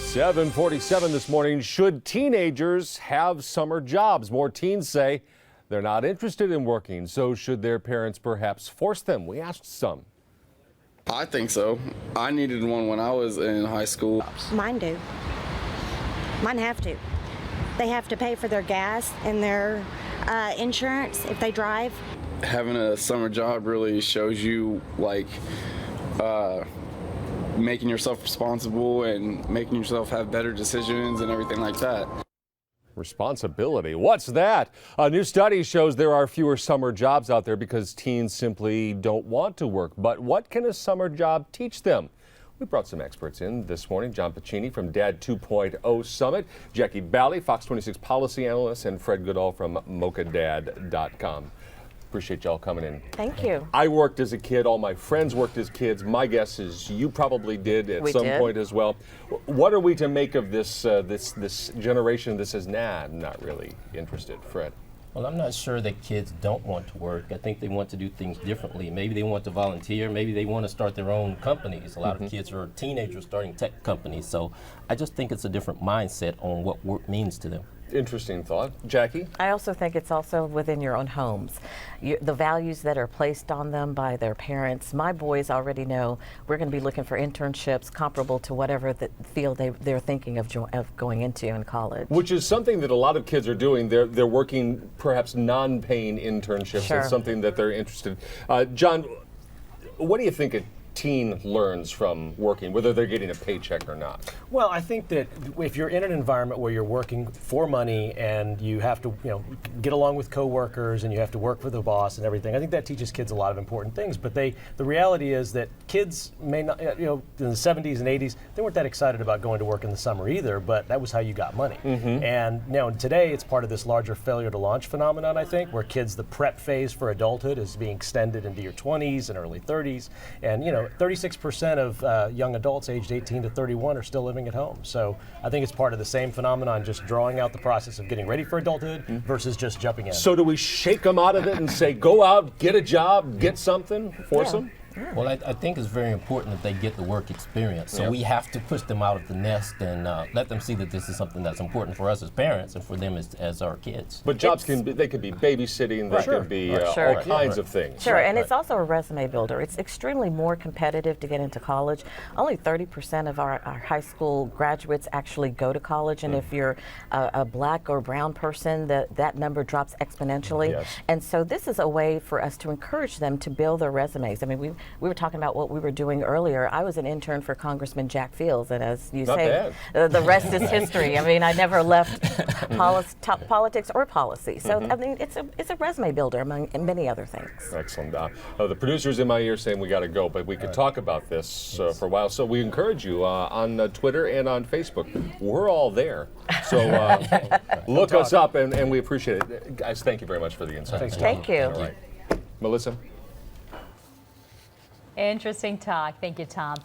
7:47 this morning. Should teenagers have summer jobs? More teens say they're not interested in working, so should their parents perhaps force them? We asked some. I think so. I needed one when I was in high school. Mine do. Mine have to. They have to pay for their gas and their insurance if they drive. Having a summer job really shows you making yourself responsible and making yourself have better decisions and everything like that. Responsibility. What's that? A new study shows there are fewer summer jobs out there because teens simply don't want to work. But what can a summer job teach them? We brought some experts in this morning. John Pacini from Dad 2.0 Summit, Jackie Bally, Fox 26 policy analyst, and Fred Goodall from MochaDad.com. Appreciate y'all coming in. Thank you. I worked as a kid. All my friends worked as kids. My guess is you probably did at some point as well. What are we to make of this this generation that says, nah, I'm not really interested? Fred? Well, I'm not sure that kids don't want to work. I think they want to do things differently. Maybe they want to volunteer. Maybe they want to start their own companies. A lot of kids are teenagers starting tech companies. So I just think it's a different mindset on what work means to them. Interesting thought. Jackie? I also think it's also within your own homes. The values that are placed on them by their parents. My boys already know we're going to be looking for internships comparable to whatever the field they're thinking of going into in college. Which is something that a lot of kids are doing. They're working perhaps non-paying internships. Sure. It's something that they're interested in. John, what do you think a teen learns from working, whether they're getting a paycheck or not? Well, I think that if you're in an environment where you're working for money and you have to, get along with coworkers and you have to work for the boss and everything, I think that teaches kids a lot of important things. But the reality is that kids may not, in the 70s and 80s, they weren't that excited about going to work in the summer either, but that was how you got money. And now today it's part of this larger failure to launch phenomenon, I think, where the prep phase for adulthood is being extended into your 20s and early 30s. And, 36% of young adults aged 18 to 31 are still living at home. So I think it's part of the same phenomenon, just drawing out the process of getting ready for adulthood versus just jumping in. So do we shake them out of it and say, go out, get a job, get something, force them? Well, I think it's very important that they get the work experience. So we have to push them out of the nest and let them see that this is something that's important for us as parents and for them as our kids. But jobs could be babysitting, they could be all kinds of things. Sure, and it's also a resume builder. It's extremely more competitive to get into college. Only 30% of our high school graduates actually go to college, and if you're a black or brown person, that number drops exponentially. Yes. And so this is a way for us to encourage them to build their resumes. I mean, we were talking about what we were doing earlier. I was an intern for Congressman Jack Fields, and as you say, the rest is history. I mean, I never left politics or policy. So I mean, it's a resume builder among many other things. Excellent. The producer's in my ear saying we got to go, but we could talk about this for a while. So we encourage you on Twitter and on Facebook. We're all there. So look us up, and we appreciate it. Guys, thank you very much for the insights. Thank you. All right. Melissa? Interesting talk. Thank you, Tom.